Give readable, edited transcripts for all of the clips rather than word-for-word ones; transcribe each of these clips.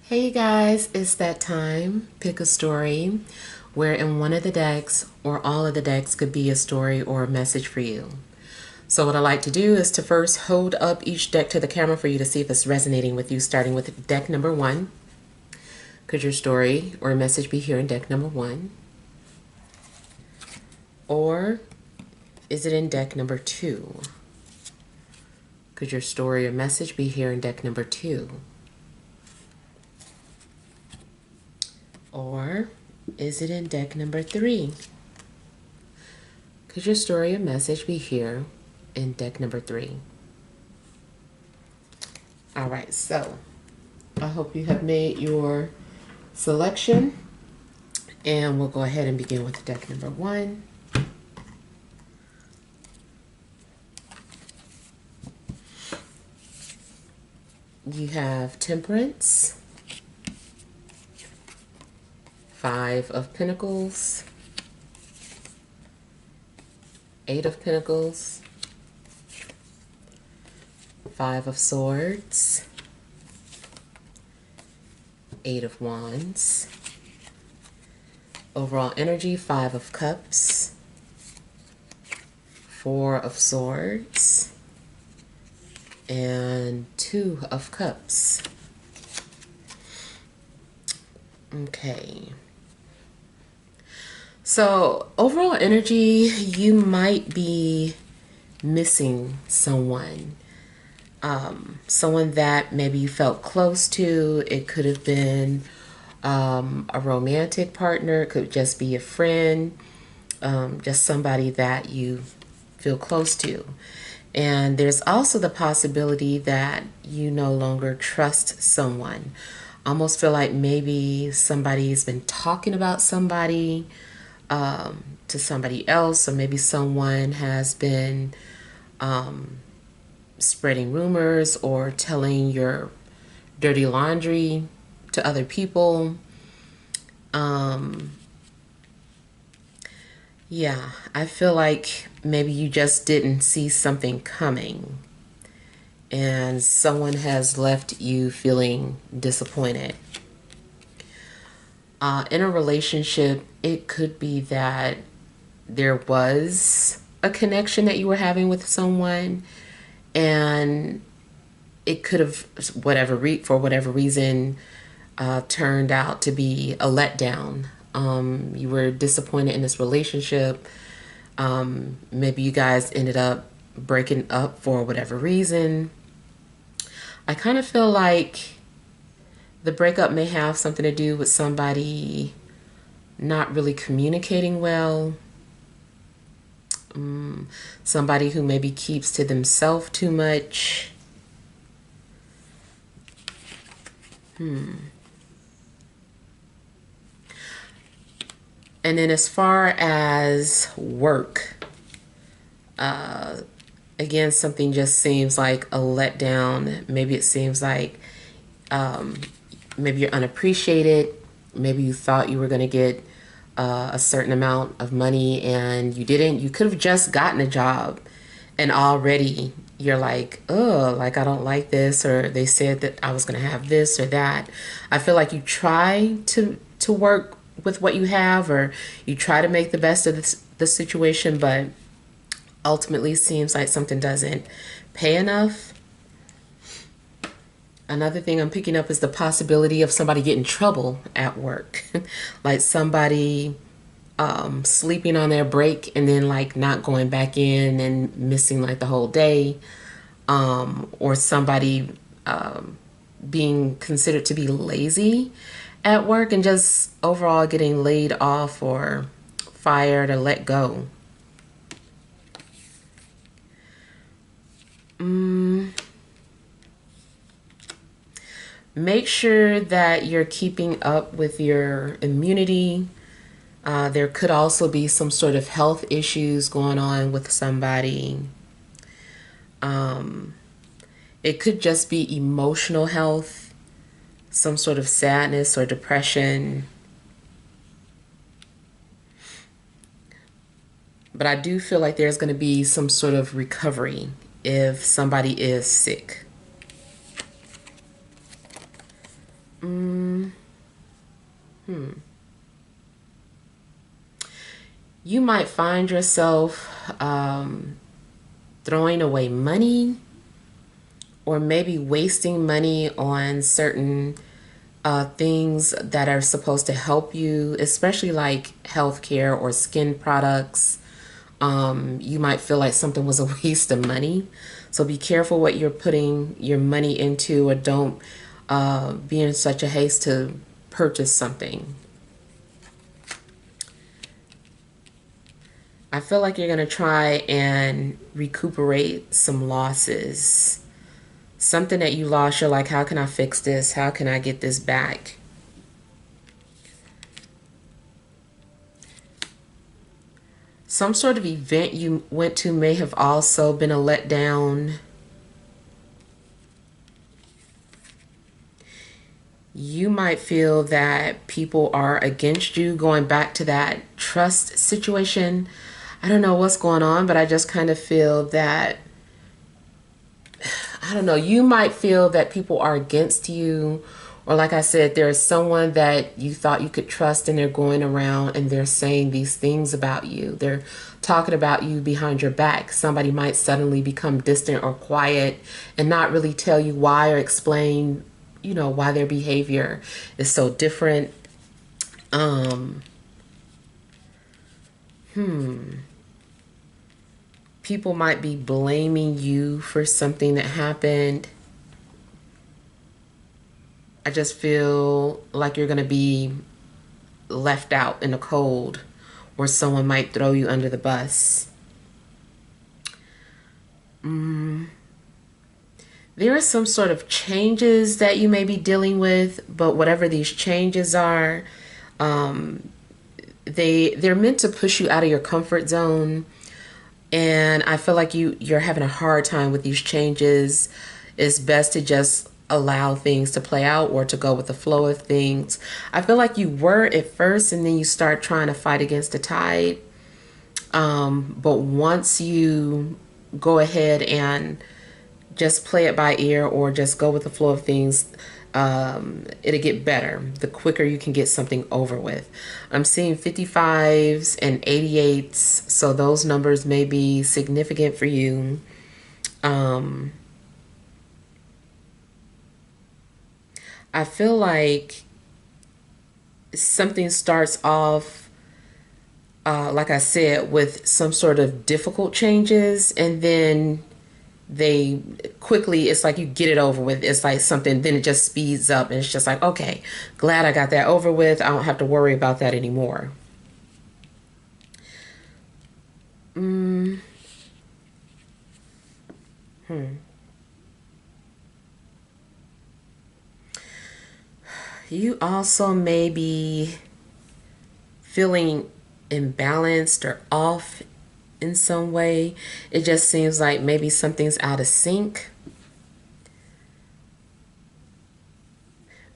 Hey guys, it's that time. Pick a story where in one of the decks or all of the decks could be a story or a message for you. So what I like to do is to first hold up each deck to the camera for you to see if it's resonating with you, starting with deck number 1. Could your story or a message be here in deck number 1? Or is it in deck number 2? Could your story or message be here in deck number 2? Or is it in deck number 3? Could your story or message be here in deck number 3? All right, so I hope you have made your selection, and we'll go ahead and begin with deck number 1. You have Temperance, 5 of Pentacles, 8 of Pentacles, 5 of Swords, 8 of Wands. Overall energy, 5 of Cups, 4 of Swords, and 2 of Cups. Okay. So overall energy, you might be missing someone. Someone that maybe you felt close to. It could have been a romantic partner. It could just be a friend. Just somebody that you feel close to. And there's also the possibility that you no longer trust someone. Almost feel like maybe somebody's been talking about somebody to somebody else, or maybe someone has been spreading rumors or telling your dirty laundry to other people. Yeah, I feel like maybe you just didn't see something coming and someone has left you feeling disappointed. In a relationship, it could be that there was a connection that you were having with someone, and it could have, for whatever reason, turned out to be a letdown. You were disappointed in this relationship. Maybe you guys ended up breaking up for whatever reason. I kind of feel like the breakup may have something to do with somebody not really communicating well. Somebody who maybe keeps to themselves too much. And then as far as work, again, something just seems like a letdown. Maybe it seems like maybe you're unappreciated. Maybe you thought you were going to get a certain amount of money and you didn't. You could have just gotten a job and already you're like, oh, like I don't like this, or they said that I was going to have this or that. I feel like you try to work with what you have, or you try to make the best of the situation, but ultimately it seems like something doesn't pay enough. Another thing I'm picking up is the possibility of somebody getting in trouble at work. Like somebody sleeping on their break and then like not going back in and missing like the whole day. Or somebody being considered to be lazy at work and just overall getting laid off or fired or let go. Make sure that you're keeping up with your immunity. There could also be some sort of health issues going on with somebody. It could just be emotional health, some sort of sadness or depression. But I do feel like there's going to be some sort of recovery if somebody is sick. You might find yourself throwing away money or maybe wasting money on certain things that are supposed to help you, especially like healthcare or skin products. You might feel like something was a waste of money. So be careful what you're putting your money into, or don't be in such a haste to purchase something. I feel like you're going to try and recuperate some losses. Something that you lost, you're like, how can I fix this? How can I get this back? Some sort of event you went to may have also been a letdown. You might feel that people are against you, going back to that trust situation. I don't know what's going on, but I just kind of feel that, I don't know, you might feel that people are against you. Or like I said, there's someone that you thought you could trust and they're going around and they're saying these things about you. They're talking about you behind your back. Somebody might suddenly become distant or quiet and not really tell you why, or explain, why their behavior is so different. Um, People might be blaming you for something that happened. I just feel like you're going to be left out in the cold, or someone might throw you under the bus. There are some sort of changes that you may be dealing with, but whatever these changes are, um, they're meant to push you out of your comfort zone. And I feel like you're having a hard time with these changes. It's best to just allow things to play out, or to go with the flow of things. I feel like you were at first, and then you start trying to fight against the tide. But once you go ahead and just play it by ear, or just go with the flow of things, it'll get better the quicker you can get something over with. I'm seeing 55s and 88s, so those numbers may be significant for you. I feel like something starts off, like I said, with some sort of difficult changes, and then they quickly, it's like you get it over with. It's like something, then it just speeds up, and it's just like, okay, glad I got that over with. I don't have to worry about that anymore. mm, you also may be feeling imbalanced or off in some way. It just seems like maybe something's out of sync.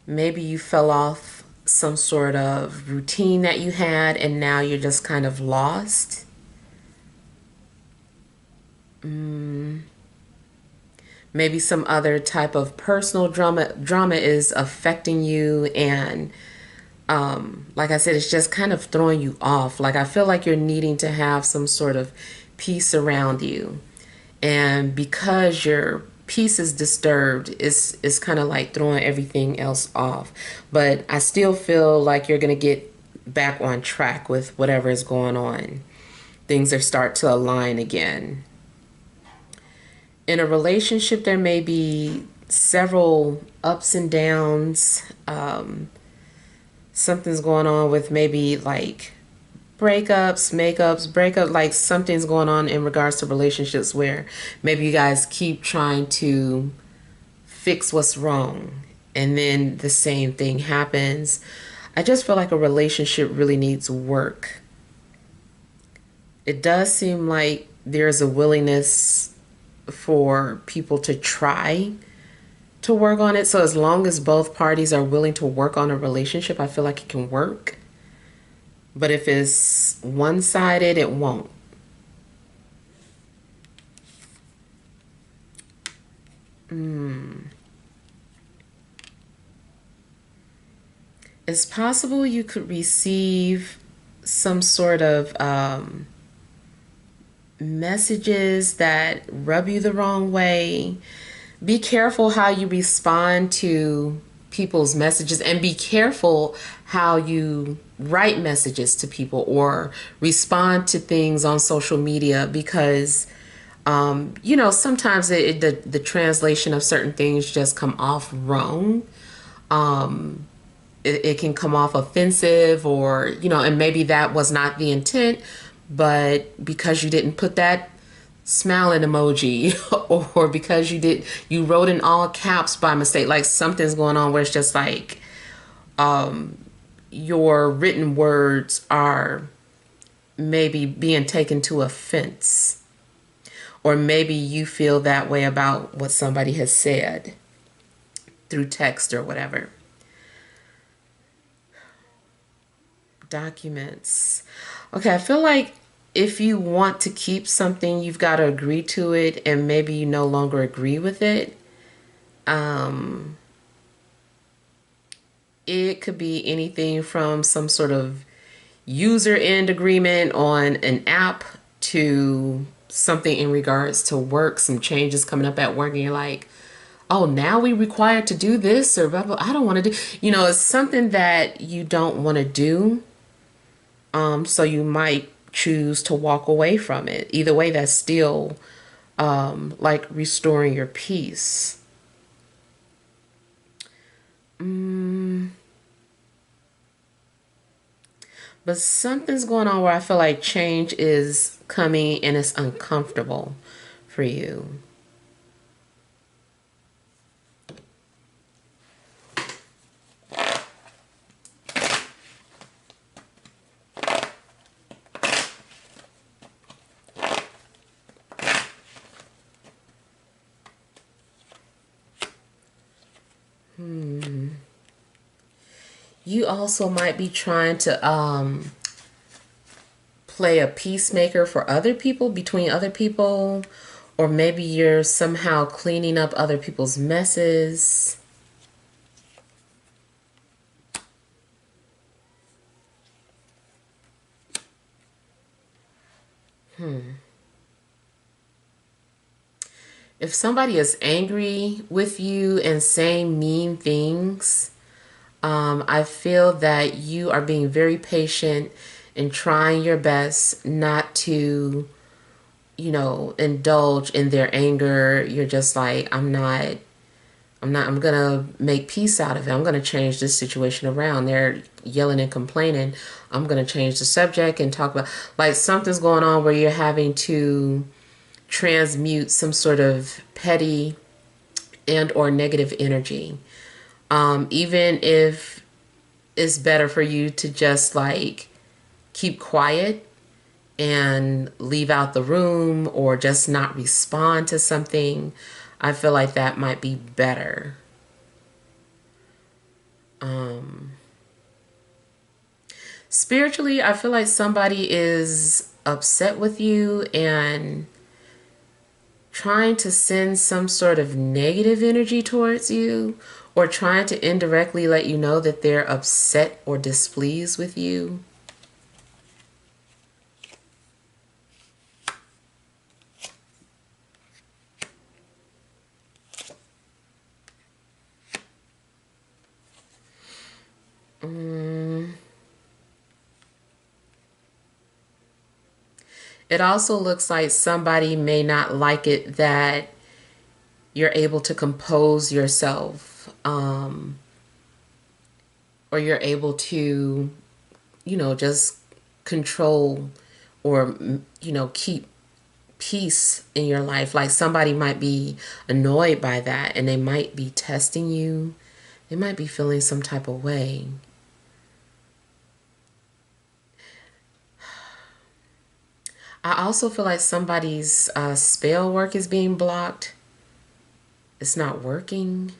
Maybe you fell off some sort of routine that you had, and now you're just kind of lost. Maybe some other type of personal drama is affecting you, and like I said, it's just kind of throwing you off. Like, I feel like you're needing to have some sort of peace around you, and because your peace is disturbed, it's kind of like throwing everything else off. But I still feel like you're gonna get back on track with whatever is going on. Things are start to align again. In a relationship, there may be several ups and downs. Something's going on with maybe like breakups, makeups, breakup, like something's going on in regards to relationships, where maybe you guys keep trying to fix what's wrong, and then the same thing happens. I just feel like a relationship really needs work. It does seem like there's a willingness for people to try to work on it. So as long as both parties are willing to work on a relationship, I feel like it can work. But if it's one-sided, it won't. It's possible you could receive some sort of messages that rub you the wrong way. Be careful how you respond to people's messages, and be careful how you write messages to people or respond to things on social media, because sometimes the translation of certain things just come off wrong. It can come off offensive, or and maybe that was not the intent, but because you didn't put that smiling emoji or because you wrote in all caps by mistake, like something's going on where it's just like your written words are maybe being taken to offense, or maybe you feel that way about what somebody has said through text or whatever. Documents. Okay, I feel like if you want to keep something, you've got to agree to it, and maybe you no longer agree with it. It could be anything from some sort of user end agreement on an app to something in regards to work, some changes coming up at work, and you're like, oh, now we required to do this, or blah, blah, I don't want to do, it's something that you don't want to do. So you might choose to walk away from it. Either way, that's still like restoring your peace. But something's going on where I feel like change is coming and it's uncomfortable for you. You also might be trying to play a peacemaker for other people, between other people, or maybe you're somehow cleaning up other people's messes. If somebody is angry with you and saying mean things, I feel that you are being very patient and trying your best not to, indulge in their anger. You're just like, I'm gonna make peace out of it. I'm gonna change this situation around. They're yelling and complaining. I'm gonna change the subject and talk about, like, something's going on where you're having to transmute some sort of petty and or negative energy. Even if it's better for you to just like keep quiet and leave out the room, or just not respond to something, I feel like that might be better. Spiritually, I feel like somebody is upset with you and trying to send some sort of negative energy towards you, or trying to indirectly let you know that they're upset or displeased with you. It also looks like somebody may not like it that you're able to compose yourself, or you're able to, just control or, keep peace in your life. Like somebody might be annoyed by that and they might be testing you. They might be feeling some type of way. I also feel like somebody's spell work is being blocked. It's not working.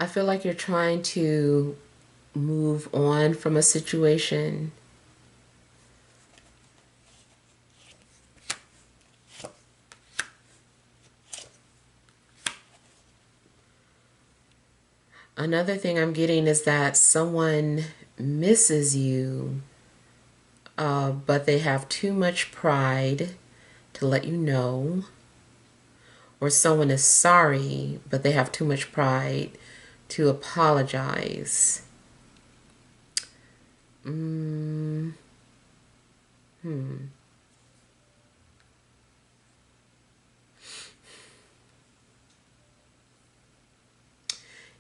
I feel like you're trying to move on from a situation. Another thing I'm getting is that someone misses you, but they have too much pride to let you know. Or someone is sorry, but they have too much pride to apologize.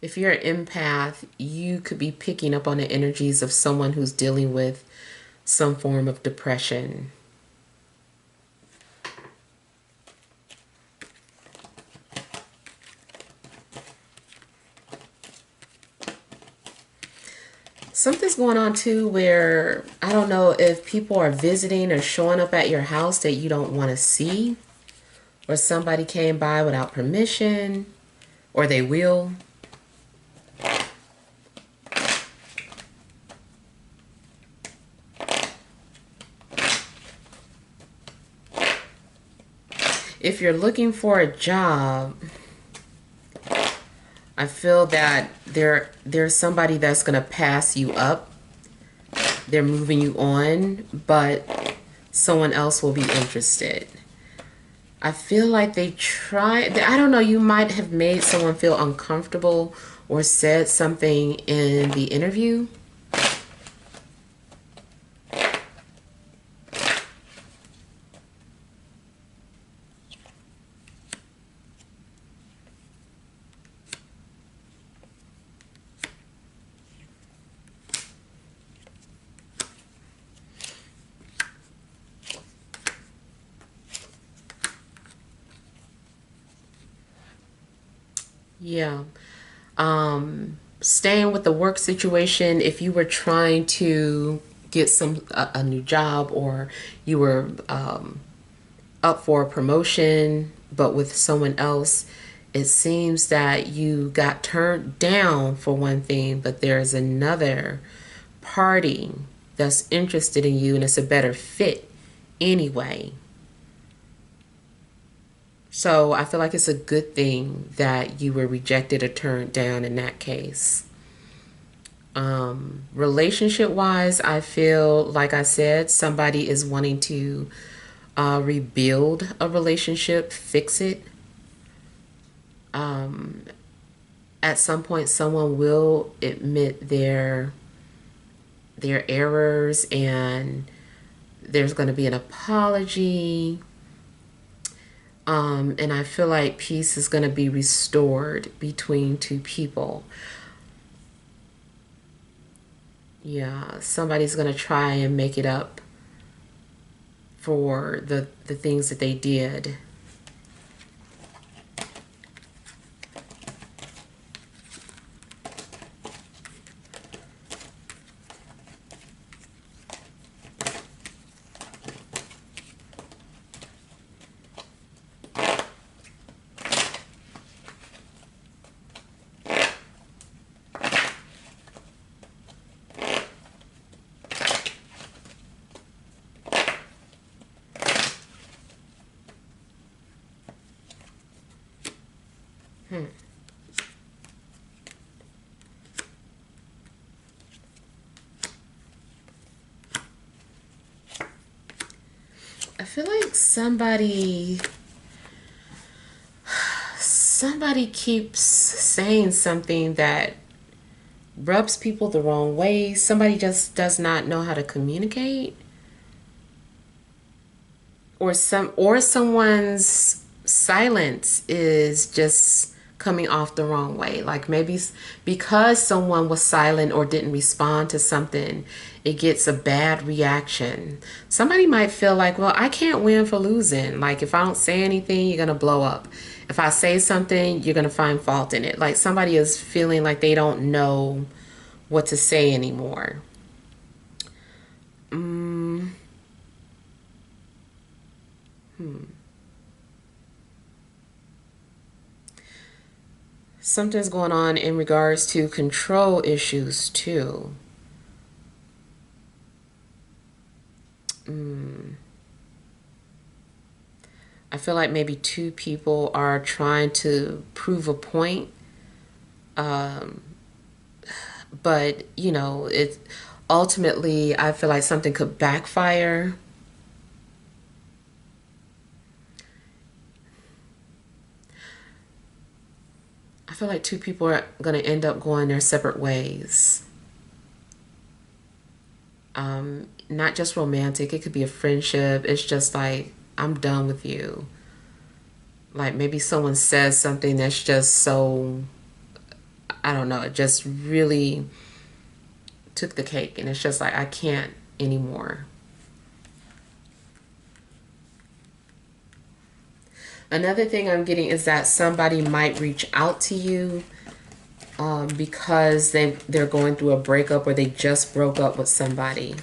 If you're an empath, you could be picking up on the energies of someone who's dealing with some form of depression. Something's going on too where I don't know if people are visiting or showing up at your house that you don't want to see, or somebody came by without permission, or they will. If you're looking for a job, I feel that there's somebody that's going to pass you up. They're moving you on, but someone else will be interested. I feel like they try, I don't know, you might have made someone feel uncomfortable or said something in the interview. Yeah. Staying with the work situation, if you were trying to get a new job, or you were up for a promotion but with someone else, it seems that you got turned down for one thing, but there's another party that's interested in you and it's a better fit anyway. So I feel like it's a good thing that you were rejected or turned down in that case. Relationship wise, I feel like I said, somebody is wanting to rebuild a relationship, fix it. At some point, someone will admit their errors, and there's going to be an apology. And I feel like peace is going to be restored between two people. Yeah, somebody's going to try and make it up for the things that they did. I feel like somebody keeps saying something that rubs people the wrong way. Somebody just does not know how to communicate, or someone's silence is just coming off the wrong way. Like maybe because someone was silent or didn't respond to something, it gets a bad reaction. Somebody might feel like, well, I can't win for losing. Like if I don't say anything, you're going to blow up. If I say something, you're going to find fault in it. Like somebody is feeling like they don't know what to say anymore. Something's going on in regards to control issues too. I feel like maybe two people are trying to prove a point, but you know, it ultimately I feel like something could backfire. I feel like two people are going to end up going their separate ways. Not just romantic, it could be a friendship. It's just like, I'm done with you. Like maybe someone says something that's just so, I don't know, it just really took the cake, and it's just like, I can't anymore. Another thing I'm getting is that somebody might reach out to you because they're going through a breakup or they just broke up with somebody.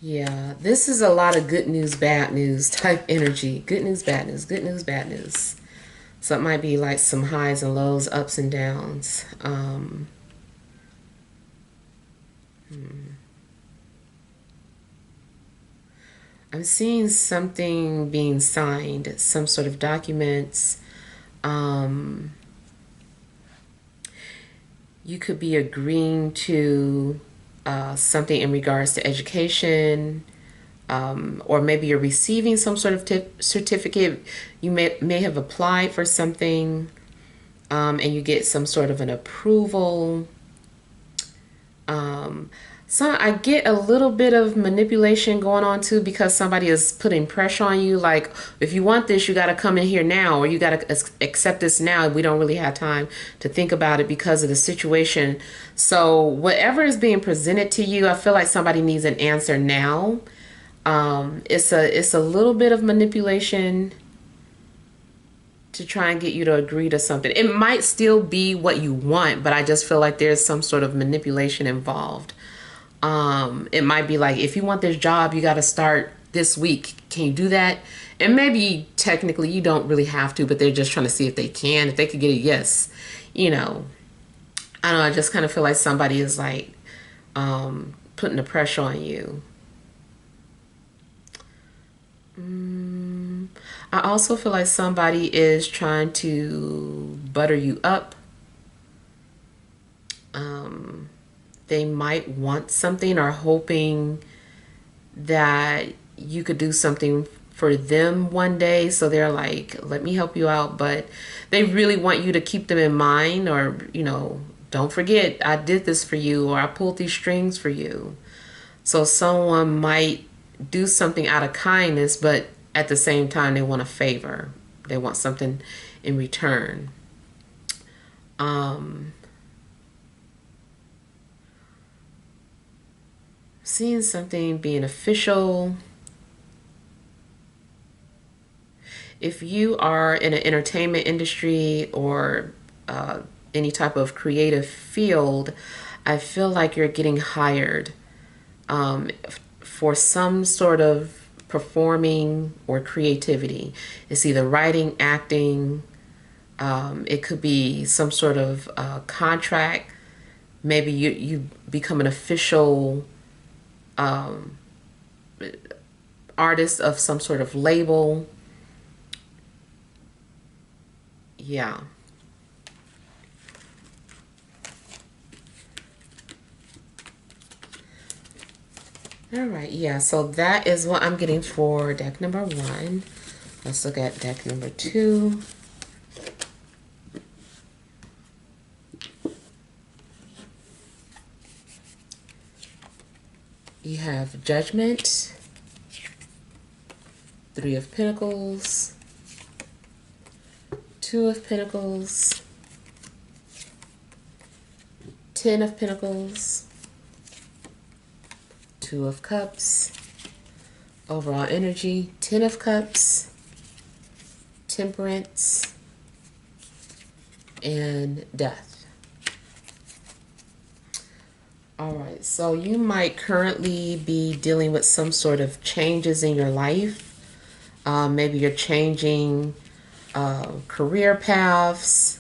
Yeah, this is a lot of good news, bad news type energy. Good news, bad news, good news, bad news. So it might be like some highs and lows, ups and downs. I'm seeing something being signed, some sort of documents. Um, you could be agreeing to something in regards to education, or maybe you're receiving some sort of certificate. You may have applied for something, and you get some sort of an approval. So I get a little bit of manipulation going on too, because somebody is putting pressure on you. Like, if you want this, you got to come in here now, or you got to accept this now. We don't really have time to think about it because of the situation. So whatever is being presented to you, I feel like somebody needs an answer now. It's a little bit of manipulation to try and get you to agree to something. It might still be what you want, but I just feel like there's some sort of manipulation involved. It might be like, if you want this job, you got to start this week. Can you do that? And maybe technically you don't really have to, but they're just trying to see if they can. If they could get a yes, you know, I don't know. I just kind of feel like somebody is like putting the pressure on you. I also feel like somebody is trying to butter you up. They might want something or hoping that you could do something for them one day. So they're like, let me help you out. But they really want you to keep them in mind, or, you know, don't forget, I did this for you, or I pulled these strings for you. So someone might do something out of kindness, but at the same time, they want a favor. They want something in return. Seeing something being official. If you are in an entertainment industry or any type of creative field, I feel like you're getting hired for some sort of performing or creativity. It's either writing, acting, it could be some sort of contract. Maybe you become an official artist of some sort of label. Yeah. All right. Yeah. So that is what I'm getting for deck number one. Let's look at deck number two. You have Judgment, Three of Pentacles, Two of Pentacles, Ten of Pentacles, Two of Cups. Overall energy, Ten of Cups, Temperance, and Death. All right, so you might currently be dealing with some sort of changes in your life. Maybe you're changing career paths.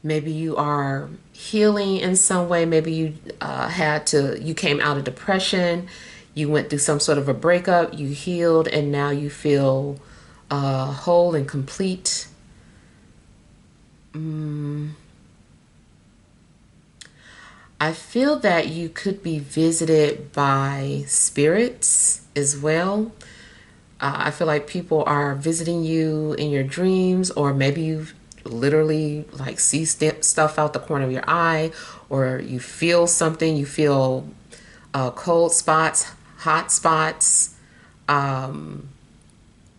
Maybe you are healing in some way. Maybe you you came out of depression. You went through some sort of a breakup. You healed, and now you feel whole and complete. I feel that you could be visited by spirits as well. I feel like people are visiting you in your dreams, or maybe you literally like see stuff out the corner of your eye, or you feel something. You feel cold spots, hot spots.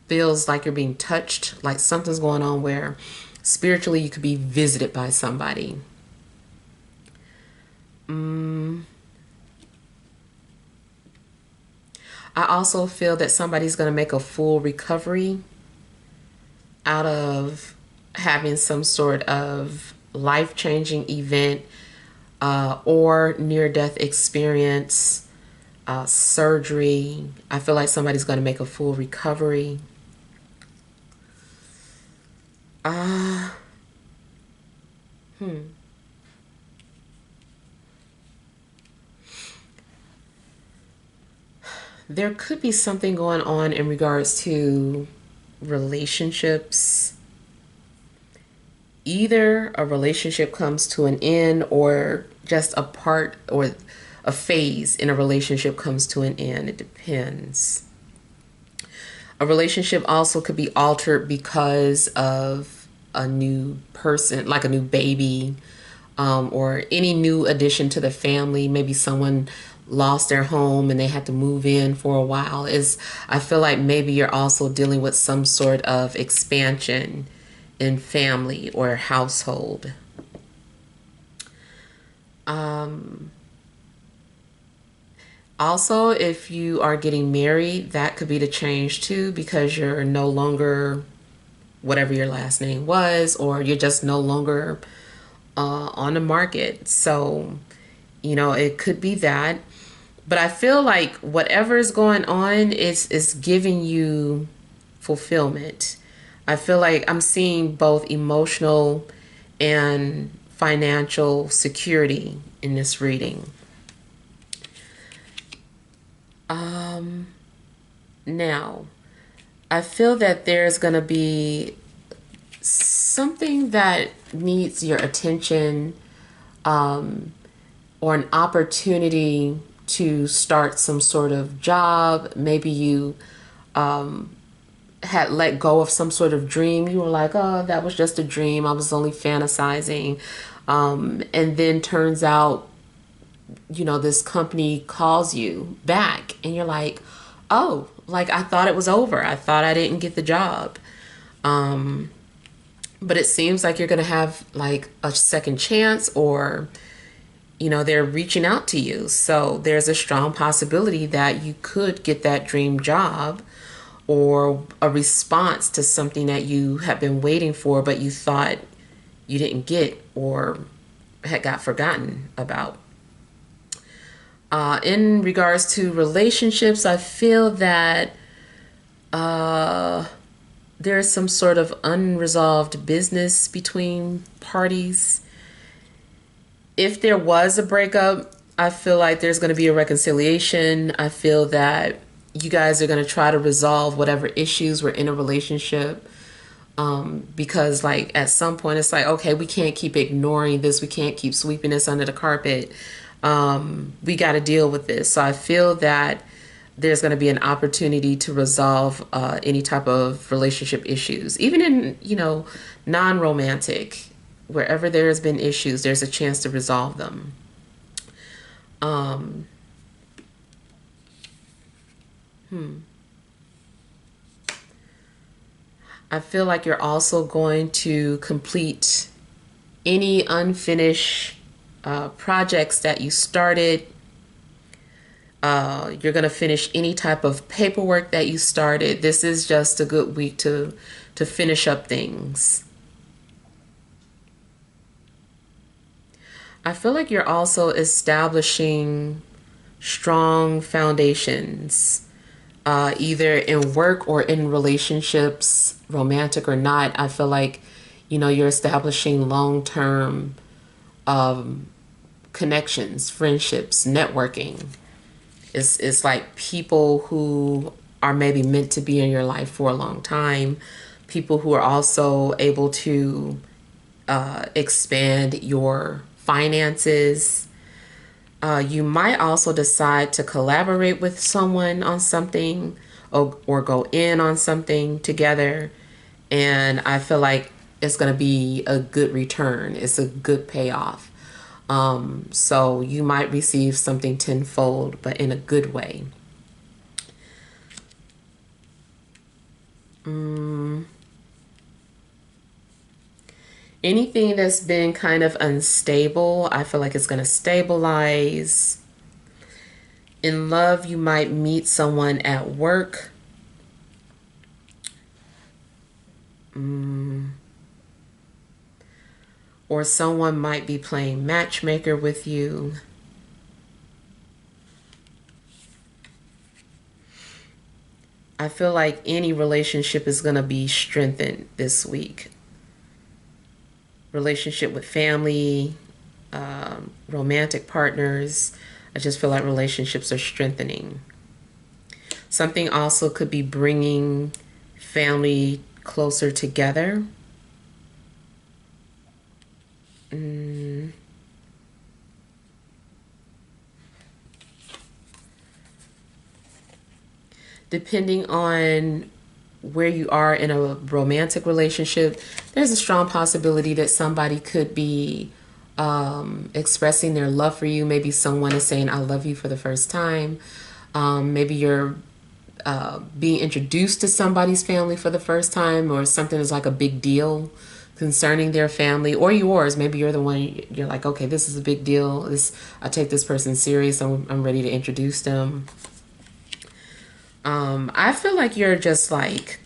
Feels like you're being touched, like something's going on where spiritually you could be visited by somebody. I also feel that somebody's going to make a full recovery out of having some sort of life-changing event or near-death experience, surgery. I feel like somebody's going to make a full recovery. There could be something going on in regards to relationships. Either a relationship comes to an end, or just a part or a phase in a relationship comes to an end. It depends. A relationship also could be altered because of a new person, like a new baby, or any new addition to the family. Maybe someone lost their home and they had to move in for a while. I feel like maybe you're also dealing with some sort of expansion in family or household. Also, if you are getting married, that could be the change too, because you're no longer whatever your last name was, or you're just no longer on the market. So, it could be that. But I feel like whatever is going on is giving you fulfillment. I feel like I'm seeing both emotional and financial security in this reading. Now, I feel that there's going to be something that needs your attention, or an opportunity to start some sort of job. Maybe you had let go of some sort of dream. You were like, oh, that was just a dream. I was only fantasizing. And then turns out, this company calls you back and you're like, oh, like I thought it was over. I thought I didn't get the job. But it seems like you're going to have like a second chance, or they're reaching out to you. So there's a strong possibility that you could get that dream job, or a response to something that you have been waiting for, but you thought you didn't get or had got forgotten about. In regards to relationships, I feel that there's some sort of unresolved business between parties. If there was a breakup, I feel like there's going to be a reconciliation. I feel that you guys are going to try to resolve whatever issues were in a relationship. Because like at some point it's like, okay, we can't keep ignoring this. We can't keep sweeping this under the carpet. We got to deal with this. So I feel that there's going to be an opportunity to resolve any type of relationship issues, even in, non-romantic. Wherever there has been issues, there's a chance to resolve them. I feel like you're also going to complete any unfinished projects that you started. You're going to finish any type of paperwork that you started. This is just a good week to finish up things. I feel like you're also establishing strong foundations, either in work or in relationships, romantic or not. I feel like, you're establishing long-term connections, friendships, networking. It's like people who are maybe meant to be in your life for a long time, people who are also able to expand your finances. You might also decide to collaborate with someone on something, or go in on something together. And I feel like it's going to be a good return. It's a good payoff. So you might receive something tenfold, but in a good way. Anything that's been kind of unstable, I feel like it's going to stabilize. In love, you might meet someone at work. Or someone might be playing matchmaker with you. I feel like any relationship is going to be strengthened this week. Relationship with family, romantic partners. I just feel like relationships are strengthening. Something also could be bringing family closer together. Depending on where you are in a romantic relationship, there's a strong possibility that somebody could be expressing their love for you. Maybe someone is saying, I love you for the first time. Maybe you're being introduced to somebody's family for the first time, or something is like a big deal concerning their family or yours. Maybe you're the one, you're like, okay, this is a big deal. I take this person serious. I'm ready to introduce them. I feel like you're just like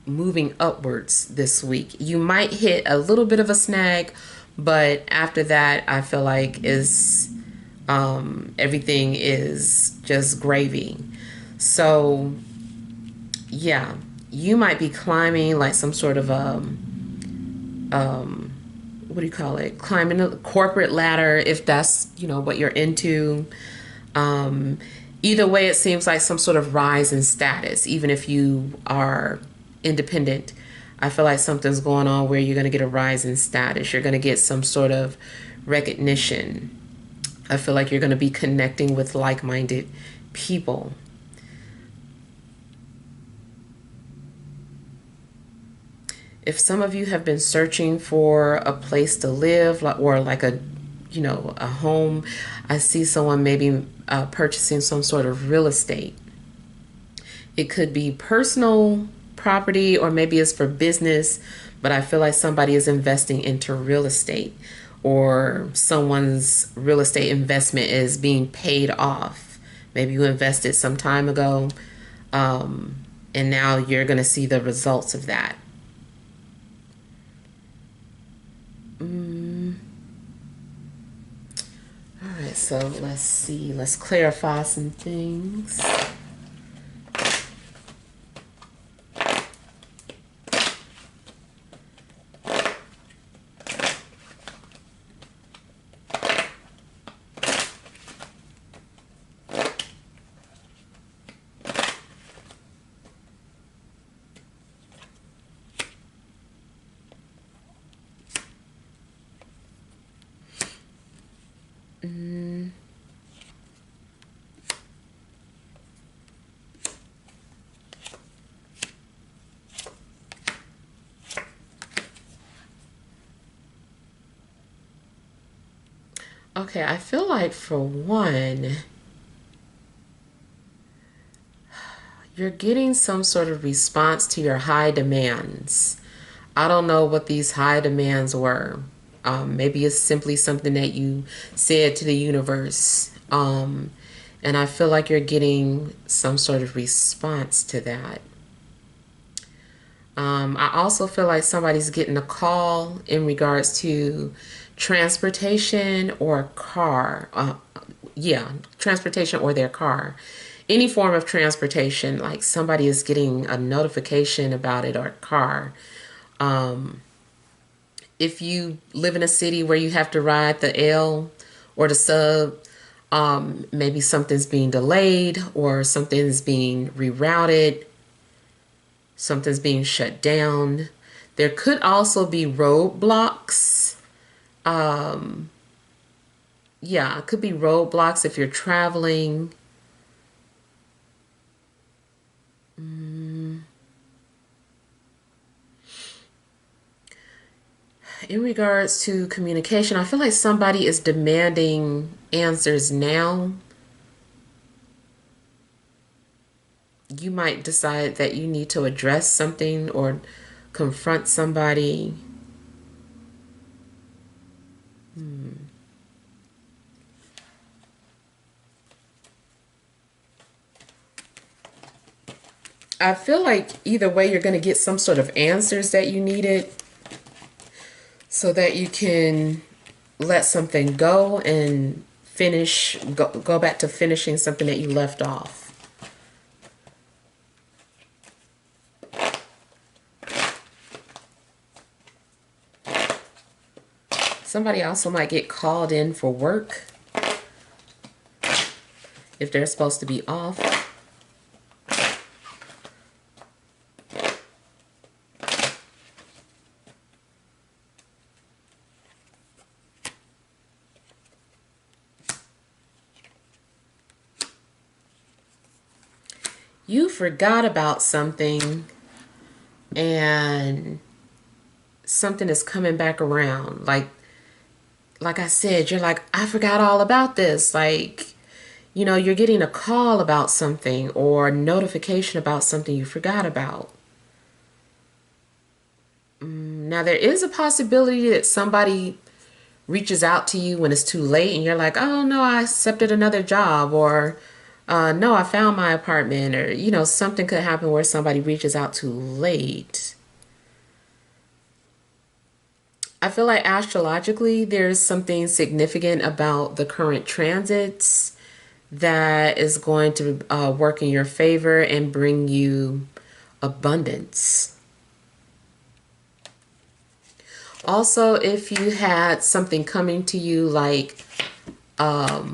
moving upwards this week. You might hit a little bit of a snag, but after that, I feel like everything is just gravy. So yeah, you might be climbing like some sort of what do you call it? Climbing a corporate ladder, if that's, what you're into. Either way, it seems like some sort of rise in status, even if you are independent. I feel like something's going on where you're going to get a rise in status. You're going to get some sort of recognition. I feel like you're going to be connecting with like-minded people. If some of you have been searching for a place to live, or like a home, I see someone maybe purchasing some sort of real estate. It could be personal property, or maybe it's for business, but I feel like somebody is investing into real estate, or someone's real estate investment is being paid off. Maybe you invested some time ago, and now you're going to see the results of that. All right, so let's see. Let's clarify some things. Okay, I feel like for one, you're getting some sort of response to your high demands. I don't know what these high demands were. Maybe it's simply something that you said to the universe. And I feel like you're getting some sort of response to that. I also feel like somebody's getting a call in regards to transportation or car. Yeah, transportation or their car. Any form of transportation, like somebody is getting a notification about it or car. If you live in a city where you have to ride the L or the sub, maybe something's being delayed or something's being rerouted, something's being shut down. There could also be roadblocks. Yeah, it could be roadblocks if you're traveling. In regards to communication, I feel like somebody is demanding answers now. You might decide that you need to address something or confront somebody. I feel like either way, you're going to get some sort of answers that you needed so that you can let something go and go back to finishing something that you left off. Somebody also might get called in for work if they're supposed to be off. You forgot about something and something is coming back around. Like I said, you're like, I forgot all about this. Like, you're getting a call about something or a notification about something you forgot about. Now, there is a possibility that somebody reaches out to you when it's too late and you're like, oh, no, I accepted another job, or no, I found my apartment, or, something could happen where somebody reaches out too late. I feel like astrologically, there's something significant about the current transits that is going to work in your favor and bring you abundance. Also, if you had something coming to you like, what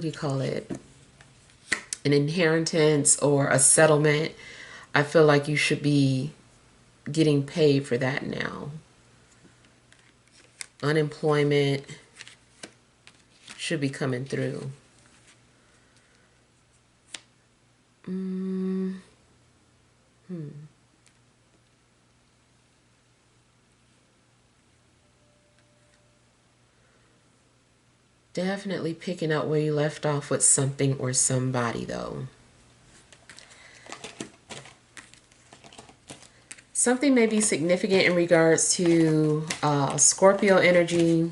do you call it? An inheritance or a settlement, I feel like you should be getting paid for that now. Unemployment should be coming through. Definitely picking up where you left off with something or somebody, though. Something may be significant in regards to Scorpio energy,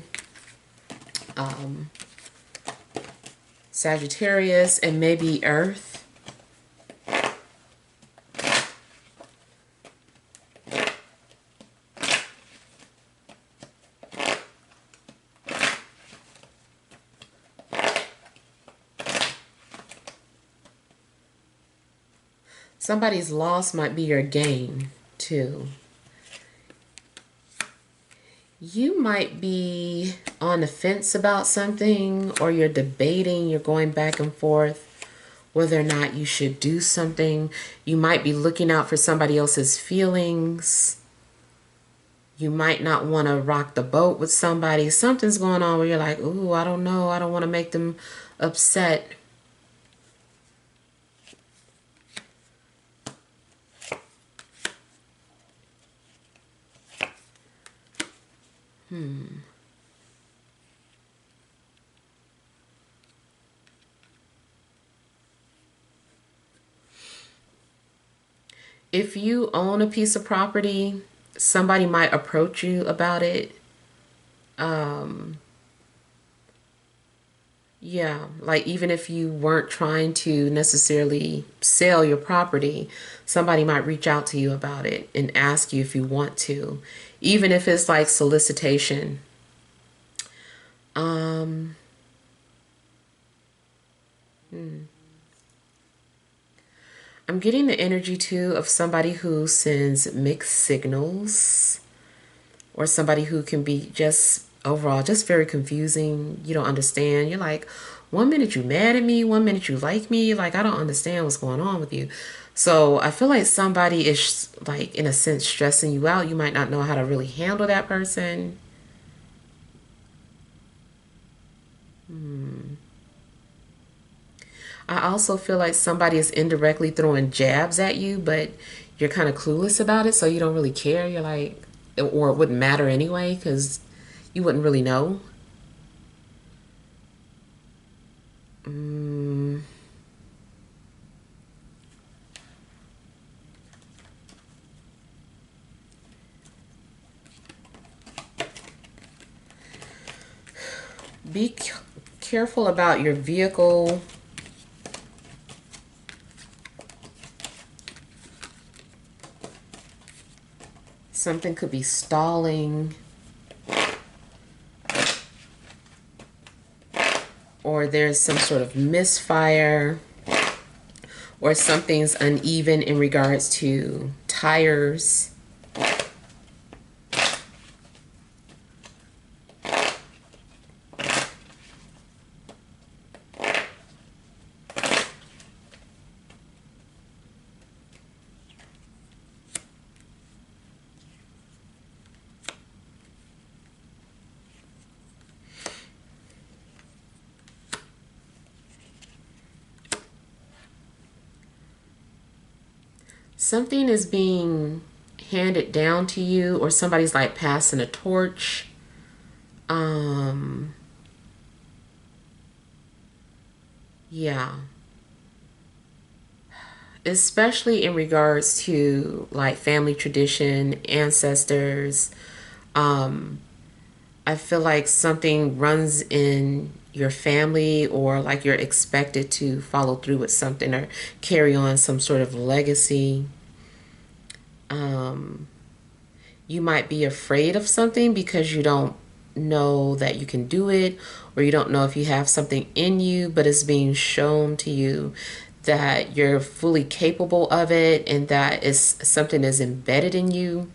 Sagittarius, and maybe Earth. Somebody's loss might be your gain, too. You might be on the fence about something, or you're debating, you're going back and forth whether or not you should do something. You might be looking out for somebody else's feelings. You might not want to rock the boat with somebody. Something's going on where you're like, ooh, I don't know. I don't want to make them upset. If you own a piece of property, somebody might approach you about it. Um, yeah, like even if you weren't trying to necessarily sell your property, somebody might reach out to you about it and ask you if you want to, even if it's like solicitation. Um, hmm. I'm getting the energy too of somebody who sends mixed signals, or somebody who can be just overall just very confusing. You don't understand. You're like, one minute you mad at me, one minute you like me. Like, I don't understand what's going on with you. So I feel like somebody is like in a sense stressing you out. You might not know how to really handle that person. I also feel like somebody is indirectly throwing jabs at you, but you're kind of clueless about it, so you don't really care. You're like, or it wouldn't matter anyway because you wouldn't really know. Mm, be careful about your vehicle. Something could be stalling, or there's some sort of misfire, or something's uneven in regards to tires. Something is being handed down to you, or somebody's like passing a torch. Um, yeah. Especially in regards to like family tradition, ancestors. Um, I feel like something runs in your family, or like you're expected to follow through with something or carry on some sort of legacy. Um, you might be afraid of something because you don't know that you can do it, or you don't know if you have something in you, but it's being shown to you that you're fully capable of it and that it's something is embedded in you.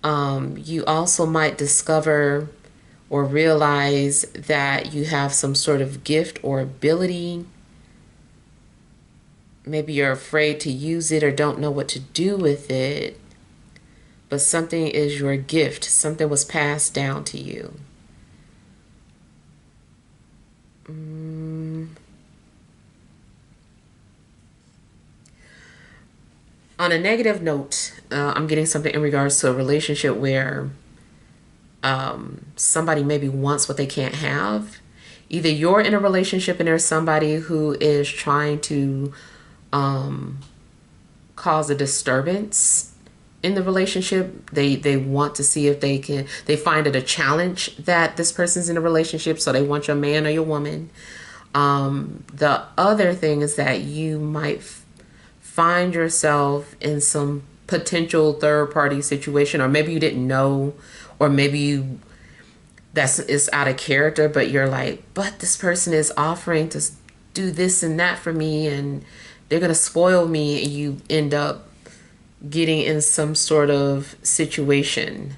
You also might discover or realize that you have some sort of gift or ability. Maybe you're afraid to use it or don't know what to do with it, but something is your gift. Something was passed down to you. Mm. On a negative note, I'm getting something in regards to a relationship where somebody maybe wants what they can't have. Either you're in a relationship and there's somebody who is trying to um, cause a disturbance in the relationship. They want to see if they find it a challenge that this person's in a relationship, so they want your man or your woman. The other thing is that you might find yourself in some potential third party situation, or maybe you didn't know, or maybe you that's is out of character, but you're like, but this person is offering to do this and that for me, and they're gonna spoil me, and you end up getting in some sort of situation.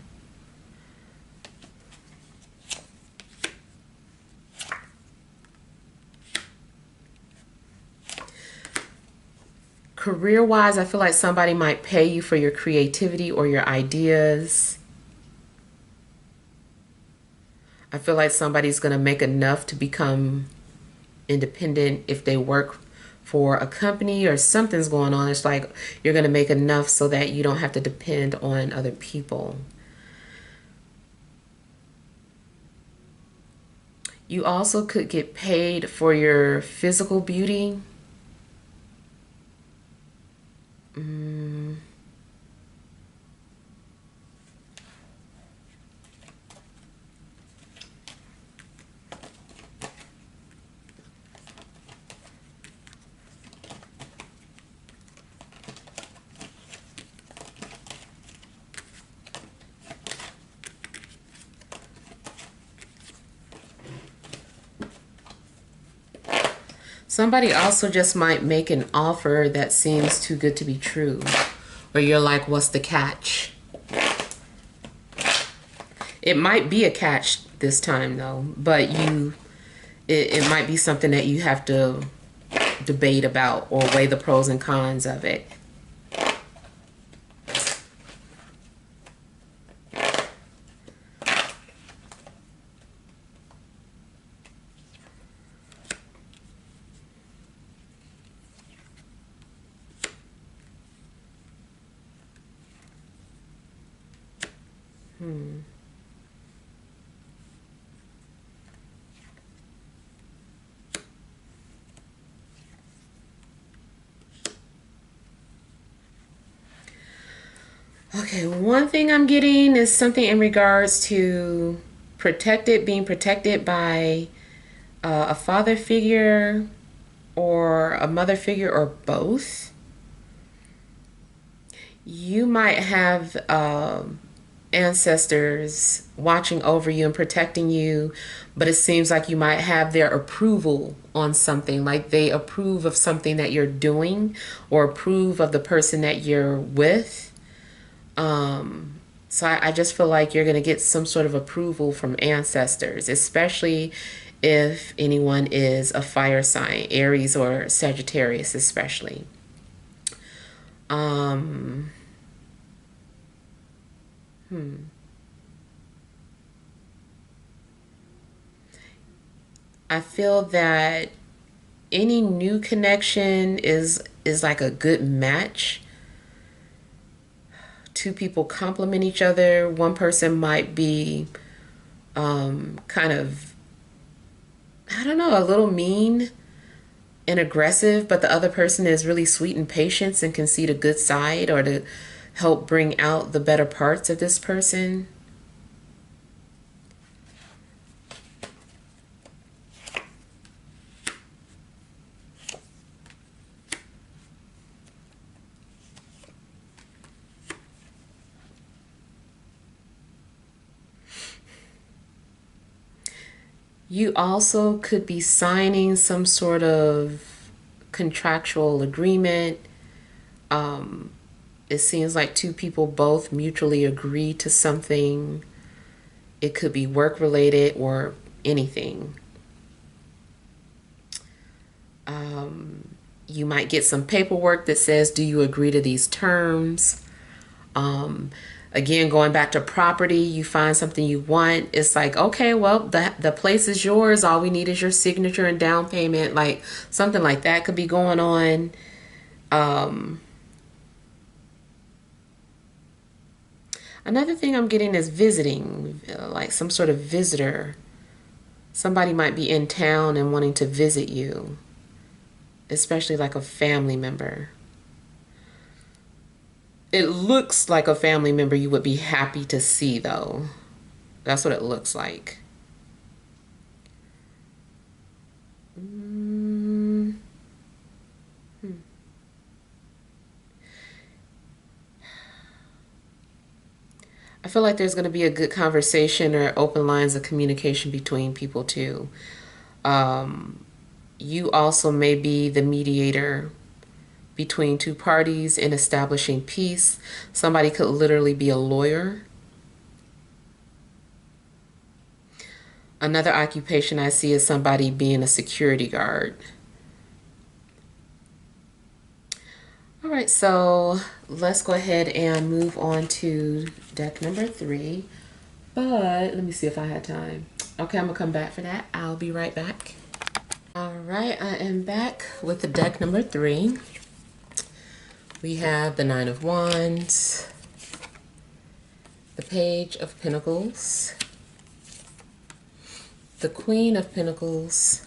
Career wise, I feel like somebody might pay you for your creativity or your ideas. I feel like somebody's going to make enough to become independent if they work for a company or something's going on. It's like you're going to make enough so that you don't have to depend on other people. You also could get paid for your physical beauty. Mm, Somebody also just might make an offer that seems too good to be true. Or you're like, what's the catch? It might be a catch this time though, but it might be something that you have to debate about or weigh the pros and cons of it. Okay, one thing I'm getting is something in regards to being protected by a father figure or a mother figure or both. You might have ancestors watching over you and protecting you, but it seems like you might have their approval on something, like they approve of something that you're doing or approve of the person that you're with. So I just feel like you're going to get some sort of approval from ancestors, especially if anyone is a fire sign, Aries or Sagittarius especially. I feel that any new connection is like a good match. Two people complement each other. One person might be kind of, I don't know, a little mean and aggressive, but the other person is really sweet and patient and can see the good side or to help bring out the better parts of this person. You also could be signing some sort of contractual agreement. It seems like two people both mutually agree to something. It could be work related or anything. You might get some paperwork that says, do you agree to these terms? Again, going back to property, you find something you want. It's like, okay, well, the place is yours. All we need is your signature and down payment. Like something like that could be going on. Another thing I'm getting is visiting, like some sort of visitor. Somebody might be in town and wanting to visit you, especially like a family member. It looks like a family member you would be happy to see, though. That's what it looks like. I feel like there's going to be a good conversation or open lines of communication between people, too. You also may be the mediator between two parties in establishing peace. Somebody could literally be a lawyer. Another occupation I see is somebody being a security guard. All right, so let's go ahead and move on to deck number 3. But let me see if I had time. Okay, I'm gonna come back for that. I'll be right back. All right, I am back with the deck number 3. We have the 9 of Wands, the Page of Pentacles, the Queen of Pentacles,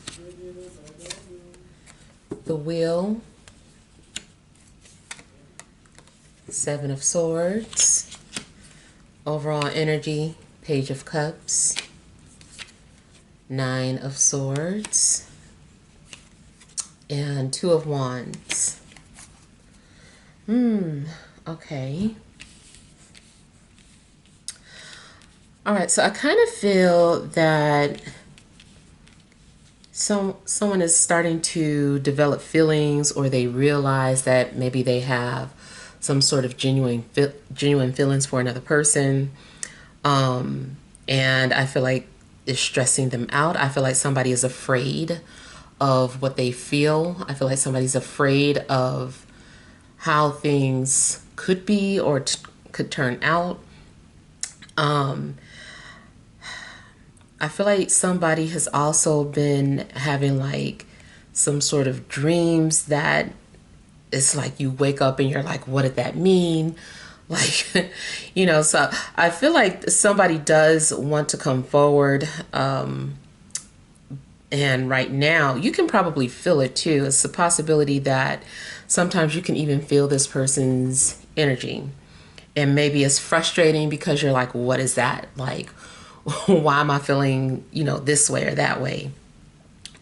the Wheel, 7 of Swords, overall energy, Page of Cups, 9 of Swords, and 2 of Wands. Okay. All right, so I kind of feel that someone is starting to develop feelings, or they realize that maybe they have some sort of genuine feelings for another person. And I feel like it's stressing them out. I feel like somebody is afraid of what they feel. I feel like somebody's afraid of how things could be or could turn out. I feel like somebody has also been having like some sort of dreams that it's like you wake up and you're like, what did that mean? Like, so I feel like somebody does want to come forward. And right now, you can probably feel it too. It's a possibility that sometimes you can even feel this person's energy. And maybe it's frustrating because you're like, what is that? Like, why am I feeling, this way or that way?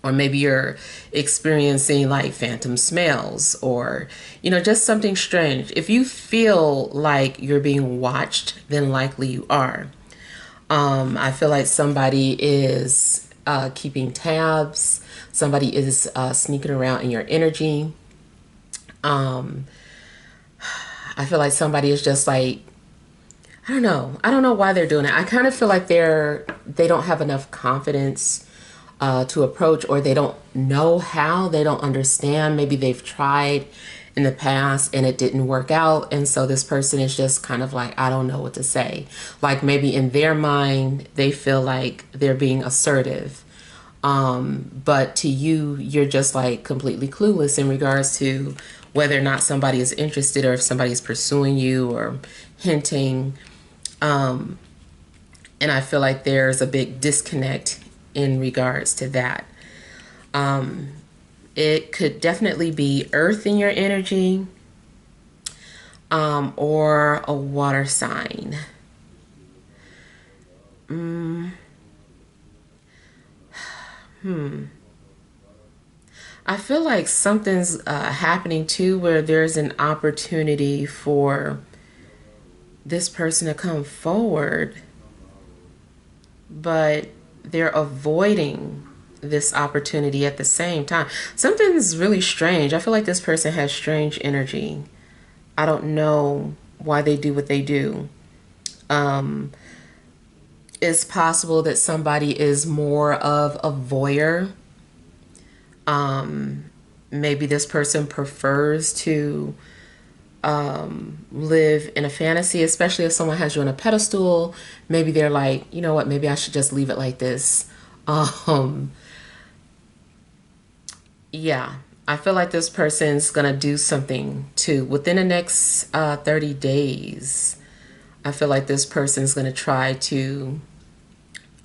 Or maybe you're experiencing like phantom smells, or, just something strange. If you feel like you're being watched, then likely you are. I feel like somebody is keeping tabs. Somebody is sneaking around in your energy. I feel like somebody is just like, I don't know. I don't know why they're doing it. I kind of feel like they don't have enough confidence to approach, or they don't know how. They don't understand. Maybe they've tried in the past and it didn't work out. And so this person is just kind of like, I don't know what to say. Like maybe in their mind, they feel like they're being assertive. But to you, you're just like completely clueless in regards to whether or not somebody is interested, or if somebody's pursuing you or hinting. And I feel like there's a big disconnect in regards to that. It could definitely be earth in your energy, or a water sign. I feel like something's happening too, where there's an opportunity for this person to come forward, but they're avoiding this opportunity at the same time. Something's really strange. I feel like this person has strange energy. I don't know why they do what they do. It's possible that somebody is more of a voyeur. Maybe this person prefers to live in a fantasy, especially if someone has you on a pedestal. Maybe they're like, you know what, maybe I should just leave it like this. Yeah, I feel like this person's gonna do something too within the next 30 days. I feel like this person's gonna try to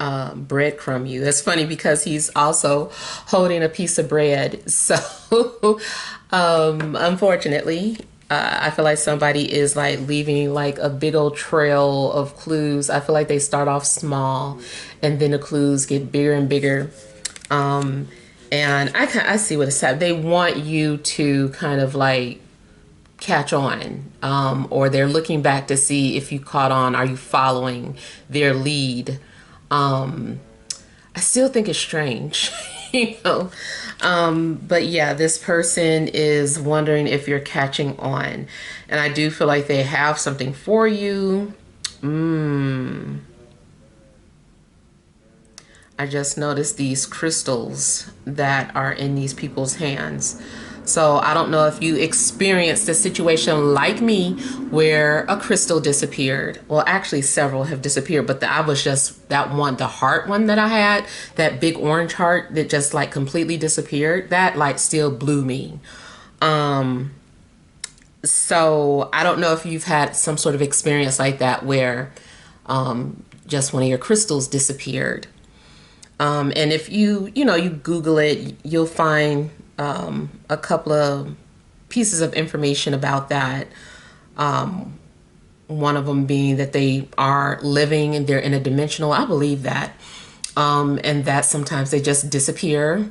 breadcrumb you. That's funny because he's also holding a piece of bread. So, unfortunately, I feel like somebody is like leaving like a big old trail of clues. I feel like they start off small and then the clues get bigger and bigger. And I see what it's happening. They want you to kind of like catch on, or they're looking back to see if you caught on. Are you following their lead? I still think it's strange, but yeah, this person is wondering if you're catching on, and I do feel like they have something for you. I just noticed these crystals that are in these people's hands. So I don't know if you experienced a situation like me where a crystal disappeared. Well, actually several have disappeared, but I was just that one, the heart one that I had, that big orange heart that just like completely disappeared. That like still blew me. So I don't know if you've had some sort of experience like that where just one of your crystals disappeared. And if you Google it, you'll find a couple of pieces of information about that. One of them being that they are living and they're interdimensional. I believe that. And that sometimes they just disappear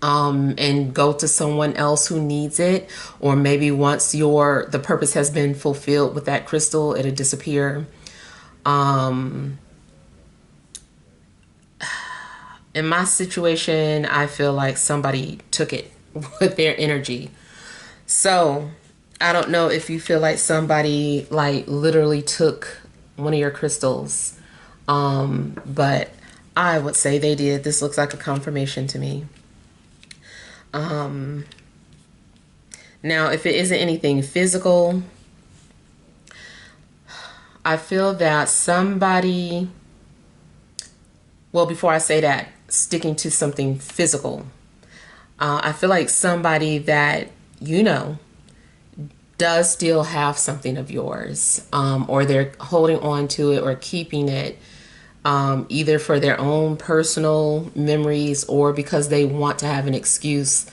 and go to someone else who needs it. Or maybe once the purpose has been fulfilled with that crystal, it'll disappear. In my situation, I feel like somebody took it with their energy. So I don't know if you feel like somebody like literally took one of your crystals. But I would say they did. This looks like a confirmation to me. Now, if it isn't anything physical, I feel that somebody, well, before I say that, sticking to something physical, I feel like somebody that you know does still have something of yours, or they're holding on to it or keeping it, either for their own personal memories or because they want to have an excuse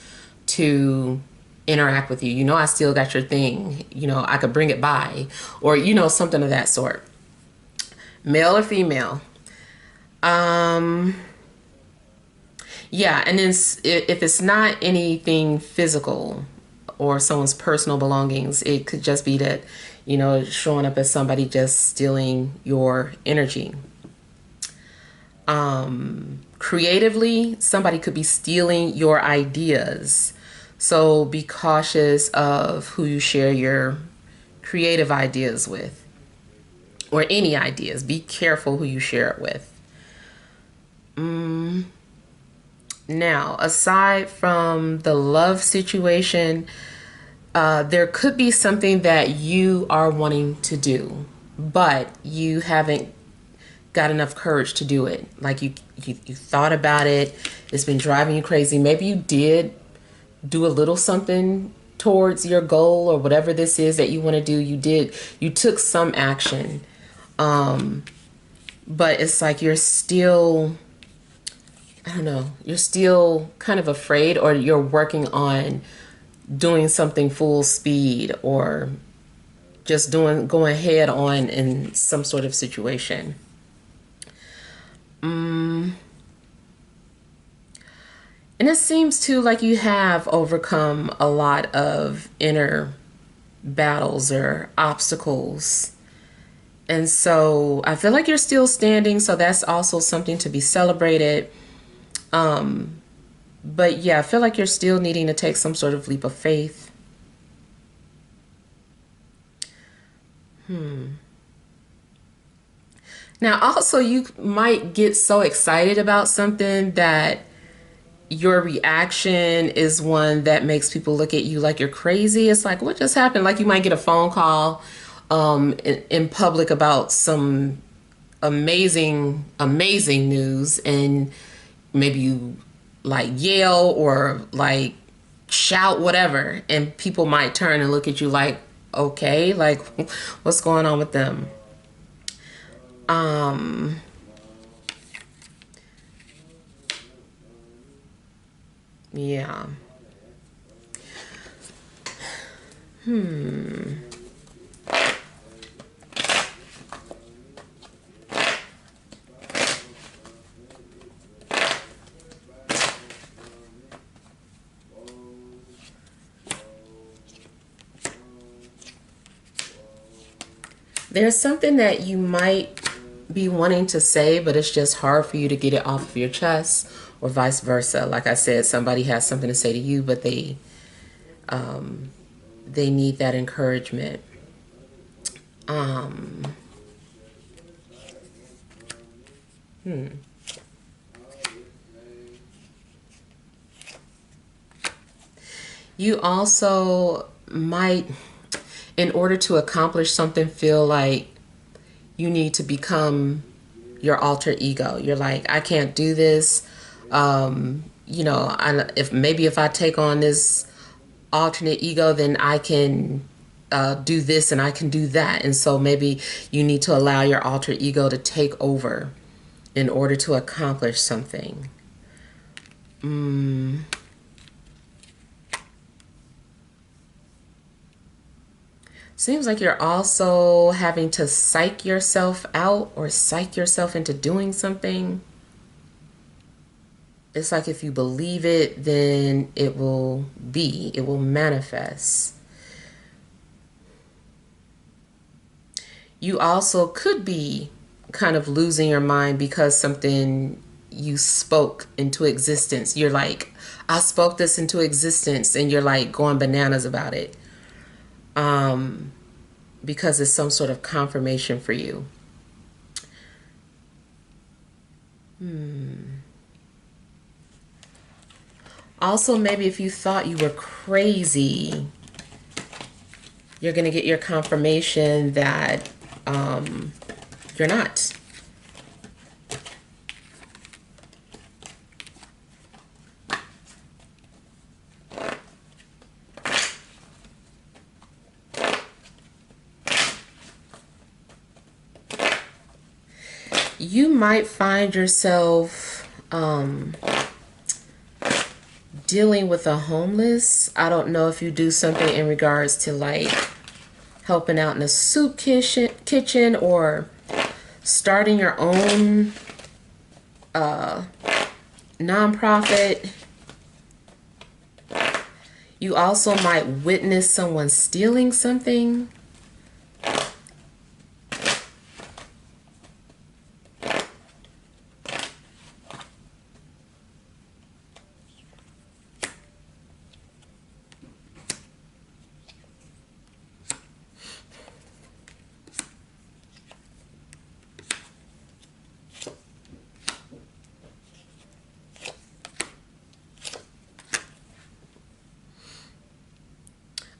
to interact with you. You know, I still got your thing. You know, I could bring it by, or, you know, something of that sort. Male or female. Yeah, and then if it's not anything physical or someone's personal belongings, it could just be that, you know, showing up as somebody just stealing your energy. Creatively, somebody could be stealing your ideas. So be cautious of who you share your creative ideas with, or any ideas. Be careful who you share it with. Now, aside from the love situation, there could be something that you are wanting to do, but you haven't got enough courage to do it. Like you thought about it. It's been driving you crazy. Maybe you did do a little something towards your goal or whatever this is that you want to do. You took some action. But it's like you're still, I don't know, you're still kind of afraid, or you're working on doing something full speed, or just going head on in some sort of situation. And it seems too like you have overcome a lot of inner battles or obstacles. And so I feel like you're still standing, so that's also something to be celebrated. But yeah, I feel like you're still needing to take some sort of leap of faith. Now, also, you might get so excited about something that your reaction is one that makes people look at you like you're crazy. It's like, what just happened? Like you might get a phone call in public about some amazing news, and maybe you like yell or like shout, whatever, and people might turn and look at you like, okay, like what's going on with them? Yeah. There's something that you might be wanting to say, but it's just hard for you to get it off of your chest, or vice versa. Like I said, somebody has something to say to you, but they need that encouragement. You also might, in order to accomplish something, feel like you need to become your alter ego. You're like, I can't do this. You know, if I take on this alternate ego, then I can do this and I can do that. And so maybe you need to allow your alter ego to take over in order to accomplish something. Seems like you're also having to psych yourself out or psych yourself into doing something. It's like if you believe it, then it will manifest. You also could be kind of losing your mind because something you spoke into existence. You're like, I spoke this into existence, and you're like going bananas about it. Because it's some sort of confirmation for you. Also, maybe if you thought you were crazy, you're going to get your confirmation that you're not. You might find yourself dealing with a homeless. I don't know if you do something in regards to like helping out in a soup kitchen or starting your own nonprofit. You also might witness someone stealing something.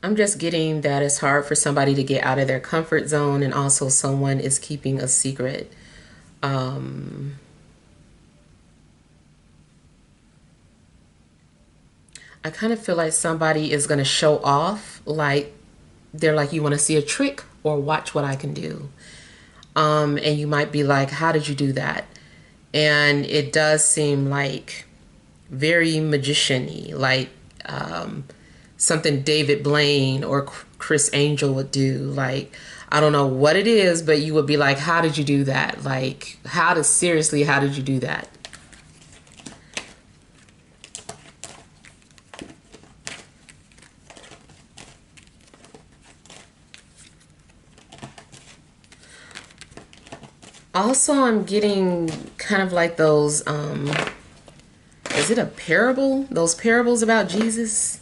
I'm just getting that it's hard for somebody to get out of their comfort zone, and also someone is keeping a secret. I kind of feel like somebody is going to show off, like they're like, you want to see a trick or watch what I can do. And you might be like, how did you do that? And it does seem like very magician-y, like something David Blaine or Chris Angel would do. Like, I don't know what it is, but you would be like, how did you do that? Like, seriously, how did you do that? Also, I'm getting kind of like those, is it a parable? Those parables about Jesus?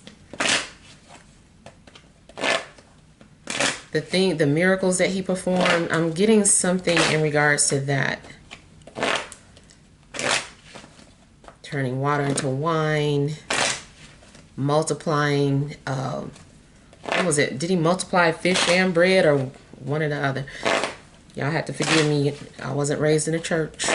The miracles that he performed. I'm getting something in regards to that. Turning water into wine, multiplying, what was it? Did he multiply fish and bread, or one or the other? Y'all have to forgive me. I wasn't raised in a church.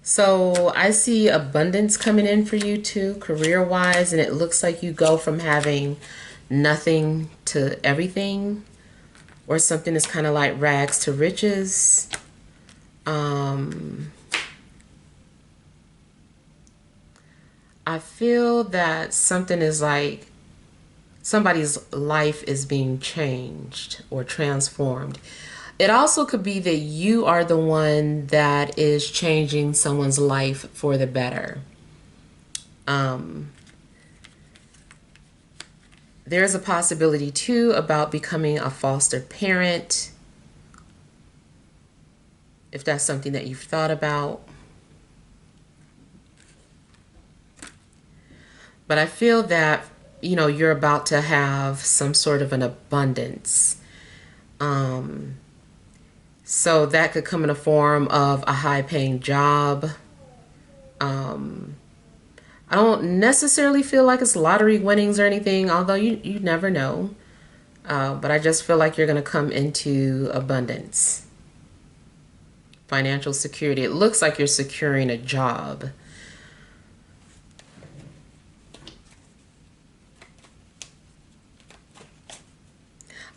So I see abundance coming in for you too, career-wise, and it looks like you go from having nothing to everything, or something that's kind of like rags to riches. I feel that something is like somebody's life is being changed or transformed. It also could be that you are the one that is changing someone's life for the better. There's a possibility too about becoming a foster parent, if that's something that you've thought about. But I feel that, you know, you're about to have some sort of an abundance. So that could come in the form of a high-paying job. I don't necessarily feel like it's lottery winnings or anything, although you never know. But I just feel like you're going to come into abundance. Financial security. It looks like you're securing a job.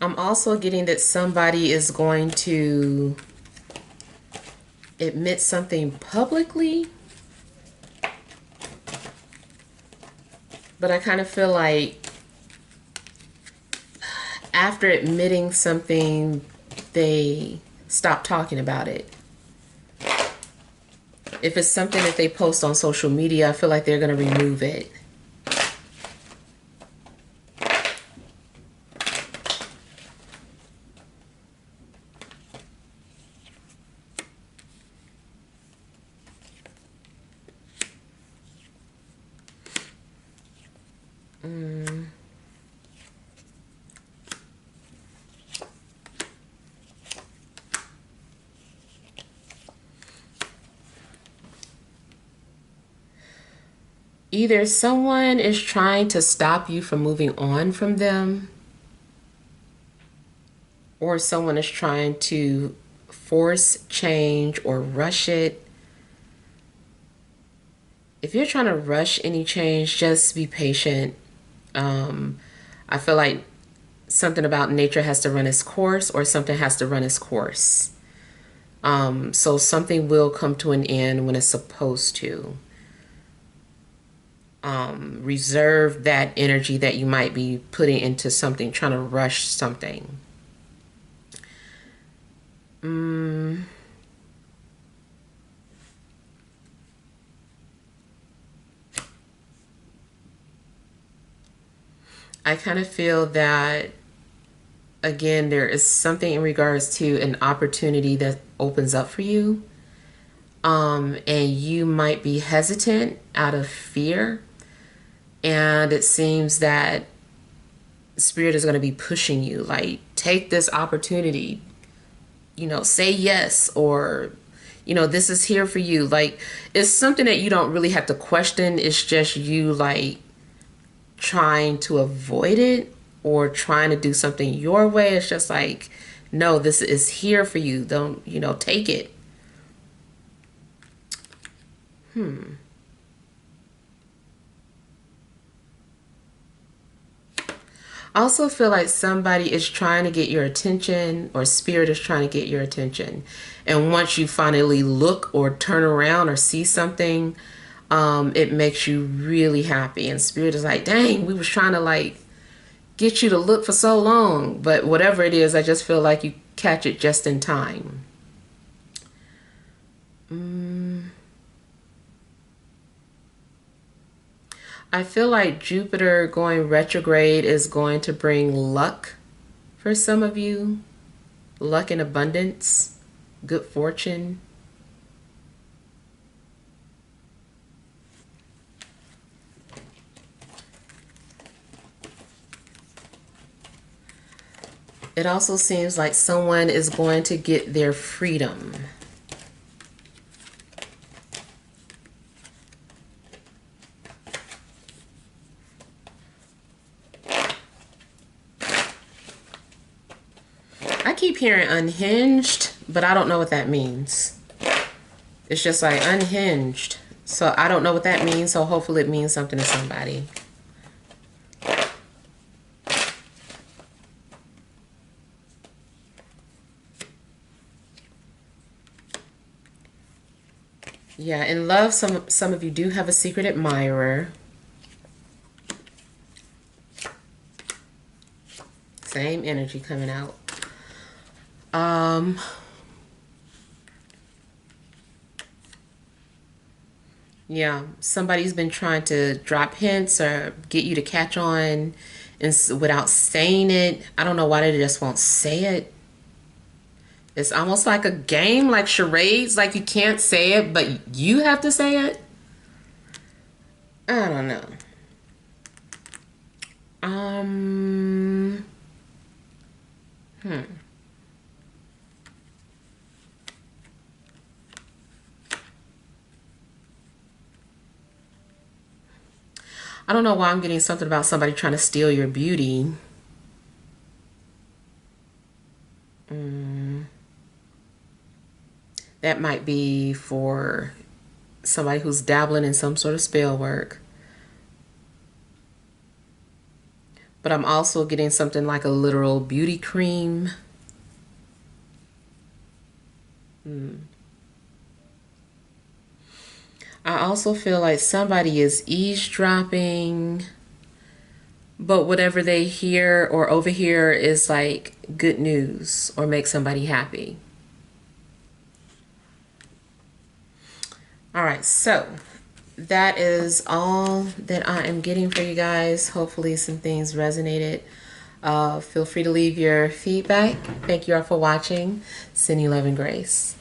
I'm also getting that somebody is going to admit something publicly. But I kind of feel like after admitting something, they stop talking about it. If it's something that they post on social media, I feel like they're going to remove it. Either someone is trying to stop you from moving on from them, or someone is trying to force change or rush it. If you're trying to rush any change, just be patient. I feel like something about nature has to run its course, or something has to run its course. So something will come to an end when it's supposed to. Reserve that energy that you might be putting into something, trying to rush something. I kind of feel that, again, there is something in regards to an opportunity that opens up for you. And you might be hesitant out of fear. And it seems that Spirit is going to be pushing you, like, take this opportunity, say yes, or, this is here for you. Like, it's something that you don't really have to question. It's just you, like, trying to avoid it or trying to do something your way. It's just like, no, this is here for you. Don't, take it. I also feel like somebody is trying to get your attention, or Spirit is trying to get your attention. And once you finally look or turn around or see something, it makes you really happy. And Spirit is like, dang, we was trying to, like, get you to look for so long. But whatever it is, I just feel like you catch it just in time. I feel like Jupiter going retrograde is going to bring luck for some of you. Luck and abundance, good fortune. It also seems like someone is going to get their freedom. I keep hearing unhinged, but I don't know what that means. It's just like unhinged. So I don't know what that means, so hopefully it means something to somebody. Yeah, in love, some of you do have a secret admirer. Same energy coming out. Yeah, somebody's been trying to drop hints or get you to catch on and without saying it. I don't know why they just won't say it. It's almost like a game, like charades, like you can't say it, but you have to say it. I don't know. I don't know why I'm getting something about somebody trying to steal your beauty. That might be for somebody who's dabbling in some sort of spell work. But I'm also getting something like a literal beauty cream. I also feel like somebody is eavesdropping, but whatever they hear or overhear is like good news or make somebody happy. All right, so that is all that I am getting for you guys. Hopefully some things resonated. Feel free to leave your feedback. Thank you all for watching. Sending love and grace.